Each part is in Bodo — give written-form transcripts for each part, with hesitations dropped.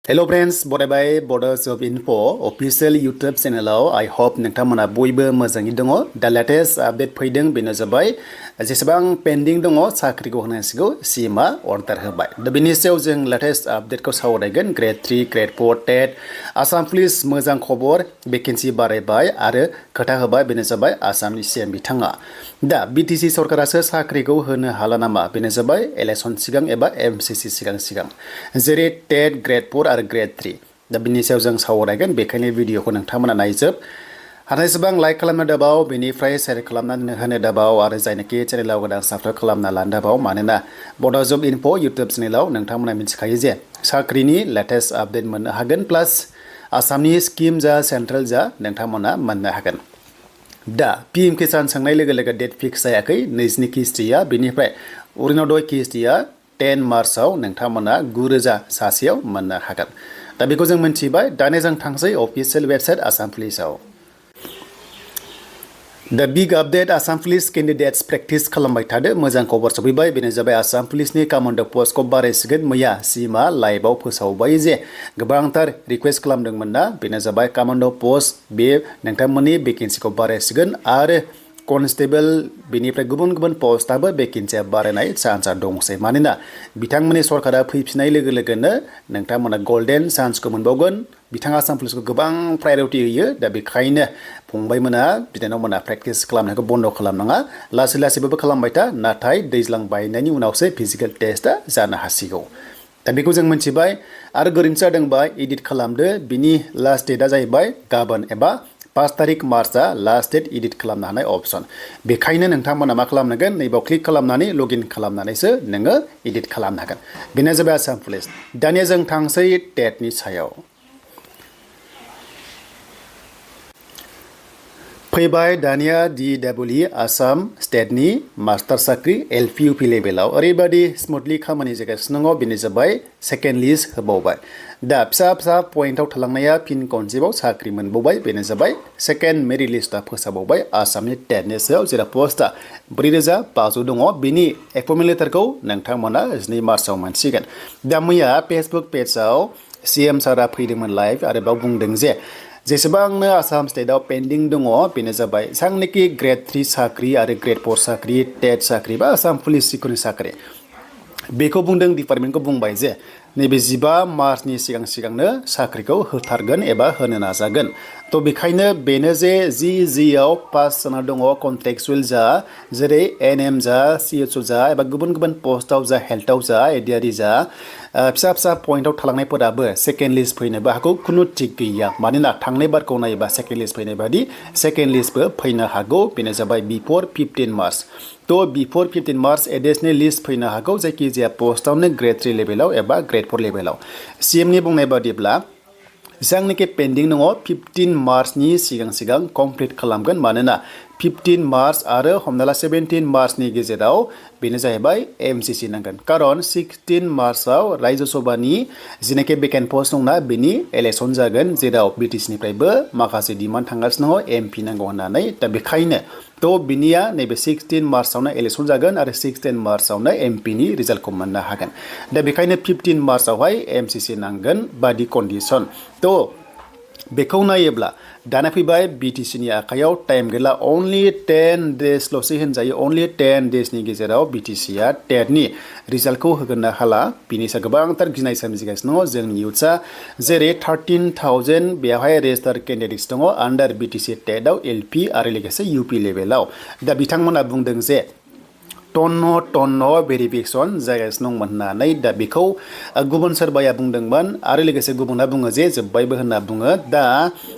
Hello friends, बरायबाय Bodos of info' official YouTube चेनेलाव I hope नोंथांमोना बयबो मोजाङै दङ। दा लेटेस्ट आपडेट फैदों बेनो जाबाय जेसेबां पेन्डिं दङ साख्रिखौ होनांसिगौ सीएमआ अर्डार होबाय। दा बेनि सायाव जों लेटेस्ट आपडेटखौ सावरायगोन। ग्रेड 3, ग्रेड 4, टेट आसाम पुलिस मोजां खबर भेकेन्सि बारायबाय आरो खोथा होबाय बेनो जाबाय आसामनि सीएम बिथाङा। दा BTC सरकारासो साख्रिखौ होनो हाला नामा बेनो जाबाय इलेक्सन सिगां एबा MCC सिगां जेरै टेट ग्रेड 4 आरो ग्रेड 3 दा बिनि सायाव जों सावरायगोन। बेखायनो भिडिअखौ नोंथांमोना नायजोब हानायसेबां लाइक खालामनो दाबाव बेनिफ्राय शेयार खालामनानै होनो दाबाव आरो जायनोखि चेनेलाव गोदान साबस्क्राइब खालामना लानो दाबाव मानोना बड'स अफ इनफ' इउटुब चेनेलाव नोंथांमोना मिथिखायो जे साख्रिनि लेटेस्ट आपडेट मोननो हागोन प्लास आसामनि स्किम जा सेन्ट्रेल जा नोंथांमोना मोननो हागोन। दा PM किसान सोंनाय लोगो लोगो डेट फिक्स जायाखै। नैजिनि किस्तिया बेनिफ्राय अरुणोदय किस्तिया 10 मार्चआव नोंथांमोना 9,000 सासेयाव मोननो हागोन। दा बेखौ जों मिथिबाय। दानो जों थांसै अफिसियेल वेबसाइट आसाम पुलिसाव। The big update Assam police candidates practice खालामबाय थादो। मोजां खबर सफैबाय बेनो जाबाय आसाम पुलिसनि कमान्ड' पस्टखौ बारायसिगोन। मैया सीएमआ लाइभआव फोसावबाय जे गोबांथार रिक्वेस्ट खालामदोंमोन ना बेनो जाबाय कमान्ड' पस्ट बे नोंथांमोननि भेकेन्सिखौ बारायसिगोन आरो कनस्टेबल बेनिफ्राय गुबुन गुबुन पस्टआबो भेकेन्सिया बारायनाय चान्सआ दंसै। मानोना बिथांमोननि सरकारा फैफिननाय लोगो लोगोनो नोंथांमोना गल्डेन चान्सखौ मोनबावगोन। बिथाङा आसाम पुलिसखौ गोबां प्रायरिटि होयो। दा बेखायनो फंबायमोना बिनानावमोना प्रेक्टिस खालामनायखौ बन्द' खालामनाङा। लासै लासैबाबो खालामबाय था। नाथाय दैज्लां बायनायनि उनावसो फिजिकेल टेस्टआ जानो हासिगौ। दा बेखौ जों मिथिबाय। आरो गोरोन्थि जादोंबा एडिट खालामदो। बिनि लास्ट डेटआ जाहैबाय गाबोन एबा 5 तारिख मार्चआ लास्ट डेट एडिट खालामनो हानाय अपसन। बेखायनो नोंथांमोना मा खालामनांगोन नैबाव क्लिक खालामनानै लगइन खालामनानैसो नोङो एडिट खालामनो हागोन। बेनो जाबाय आसाम पुलिस। दानिया जों थांसै टेटनि सायाव। फैबाय दानिया DEE आसाम स्टेटनि मास्टार साख्रि LP UP लेभेलाव ओरैबायदि स्मुथलि खामानि जागासिनो दङ। बेनो जाबाय सेकेन्ड लिस्ट होबावबाय। दा फिसा फिसा पइन्टआव थालांनाया फिन खनसेबाव साख्रि मोनबावबाय बेनो जाबाय सेकेन्ड मेरिट लिस्टआ फोसावबावबाय आसामनि टेटनि सायाव जेराव पस्टआ 4,500 दङ। बेनि एपइन्टमेन्ट लेटारखौ नोंथांमोना 2 मार्चआव मोनसिगोन। दा मैया फेसबुक पेजआव CM सारा फैदोंमोन लाइभ आरो बाव बुंदों जे जेसेबांनो आसाम स्टेटआव पेन्डिं दङ बेनो जाबाय जेसांनोखि ग्रेड 3 साख्रि आरो ग्रेड 4 साख्रि टेट साख्रि बा आसाम पुलिस जिखुनु साख्रि बेखौ बुंदों डिपार्टमेन्टखौ बुंबाय जे नैबे 15 मार्चनि सिगांनो साख्रिखौ होथारगोन एबा होनो नाजागोन। थ' बेखायनो बेनो जे जिआव पास जाना दङ कन्ट्रेक्चुवेल जा जेरै NM जा CHO जा एबा गुबुन गुबुन पस्टआव जा हेल्थआव जा एडिआरि जा फिसा फिसा पइन्टआव थालांनायफोराबो सेकेन्ड लिस्ट फैनोबो हागौ। खुनु थिग गैया। मानोना थांनाय बारखौ नायोबा सेकेन्ड लिस्ट फैनाय बादि सेकेन्ड लिस्टबो फैनो हागौ। बेनो जाबाय बिफोर 15 मार्च। थ' बिफोर 15 मार्च एडिशनेल लिस्ट फैनो हागौ जायखिजाया पस्टआवनो ग्रेड 3 लेभेलाव एबा ग्रेड 4 लेभेलाव। CMनि बुंनाय बादिब्ला जेसांनोखि पेन्डिं दङ 15 मार्चनि सिगां कमप्लिट खालामगोन। मानोना 15 मार्च आरो हमना ला 17 मार्चनि गेजेराव बेनो जाहैबाय MCC नांगोन। खारन 16 मार्चआव रायजो सभानि जिनाखि भेकेन्ट पस्ट दंना बेनि इलेक्सन जागोन जेराव BTCनिफ्रायबो माखासे डिमान्ड थांगासिनो दङ MP नांगौ होननानै। दा बेखायनो थ' बिनिया नैबे 16 मार्चआवनो इलेक्सन जागोन आरो 16 मार्चआवनो MPनि रिजाल्टखौ मोननो हागोन। दा बेखायनो 15 मार्चआवहाय MCC नांगोन बादि कन्डिसन। थ' बेखौ नायोब्ला दाना फैबाय BTCनि आखायाव टाइम गैला। अनलि 10 डेजल'सै होनजायो। अनलि 10 डेजनि गेजेराव BTCआ टेटनि रिजाल्टखौ होगोन ना हाला बिनि सायाव गोबांथार गिनाय सोमजिगासिनो दङ जोंनि इउथ्सआ। जेरै 13,000 बेवहाय रेजिस्टार केन्डिडेट्स दङ आन्डार BTC टेटआव LP आरो लोगोसे UP लेभेलाव। दा बिथांमोना बुंदों जे टन भेरिफिकेसन जागासिनो दंमोन होननानै। दा बेखौ गुबुन सोरबाया बुंदोंमोन आरो लोगोसे गुबुना बुङो जे जोब्बायबो होनना बुङो। दा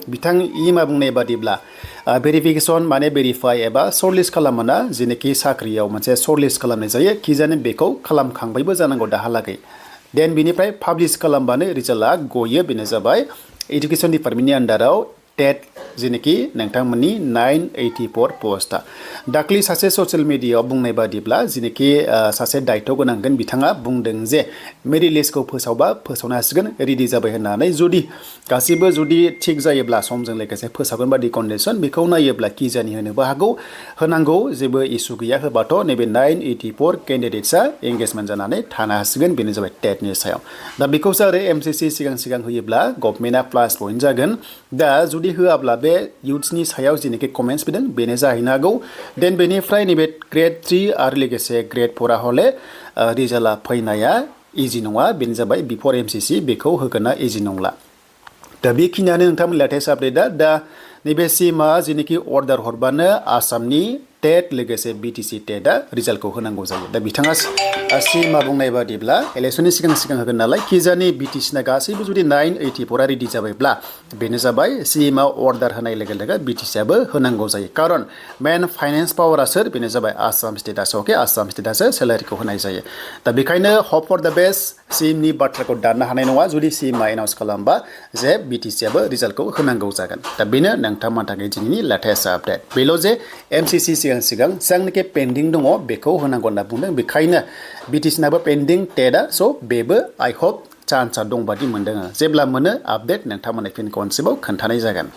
बिथां इमा बुंनाय बादिब्ला भेरिफिकेसन माने भेरिफाइ एबा सर्टलिस्ट खालामोना जेनोखि साख्रियाव मोनसे सर्टलिस्ट खालामनाय जायो खिजानो बेखौ खालामखांबायबो जानांगौ दाहालागै। देन बिनिफ्राय पाब्लिश खालामबानो रिजाल्टआ गयो। बेनो जाबाय एडुकेसन डिपार्टमेन्टनि आन्डाराव टेट जेनेखि नोंथांमोननि 984 पस्टआ दाख्लि सासे ससियेल मिडियायाव बुंनाय बादिब्ला जेनेखि सासे दायित्व गोनांगोन बिथाङा बुंदों जे मेरिट लिस्टखौ फोसावबा फोसावनो हासिगोन रेडि जाबाय होननानै जुदि गासिबो जुदि थिग जायोब्ला समजों लोगोसे फोसावगोन बादि कन्डिसन बेखौ नायोब्ला किजानि होनोबो हागौ होनांगौ जेबो इसु गैया होबाथ' नैबे 984 केन्डिडेट्सआ एंगेजमेन्ट जानानै थानो हासिगोन बेनो जाबाय टेटनि सायाव दा बेखौसो आरो MCC सिगां होयोब्ला गभर्नमेन्टआ प्लास पइन्ट जागोन दा जुदि होआब्ला बे इउथ्सनि सायाव जेनेखि कमेन्ट्स फैदों बेनो जाहैनो हागौ देन बेनिफ्राय नैबे ग्रेड 3 आरो लोगोसे ग्रेड 4 हले रिजाल्टआ फैनाया इजि नङा बेनो जाबाय बिफोर MCC बेखौ होगोना इजि नंला दा बेखिनियानो नोंथांमोननि लेटेस्ट आपडेटआ दा नैबे सिमा जेनेखि अर्डार हरबानो आसामनि टेट लोगोसे BTC टेटआ रिजाल्टखौ होनांगौ जायो दा बिथाङा सिमा बुंनाय बादिब्ला इलेक्सननि सिगां होगोन नालाय किजानि BTCना गासैबो जुदि 984 आ रेडि जाबायब्ला बेनो जाबाय सिमा अर्डार होनाय लोगो BTCआबो होनांगौ जायो खारन मेन फाइनेन्स पावारा सोर बेनो जाबाय आसाम स्टेटआसो अके आसाम स्टेटआसो सेलारिखौ होनाय जायो दा बेखायनो हप फर द बेस्ट सिएमनि बाथ्राखौ दाननो हानाय नङा जुदि सिएमआ एनाउन्स खालामबा जे BTCआबो रिजाल्टखौ होनांगौ जागोन दा बेनो नोंथांमोननि थाखाय दिनैनि लेटेस्ट आपडेट बेल' जे MCC सिगां जेसेबांनाखि पेन्डिं दङ बेखौ होनांगौ होनना बुंदों बेखायनो BTCनाबो पेन्डिं टेटआ स' बेबो आइ हप चान्सआ दं बादि मोनदों जेब्ला मोनो आपडेट नोंथांमोननो फिन खनसेबाव खोन्थानाय जागोन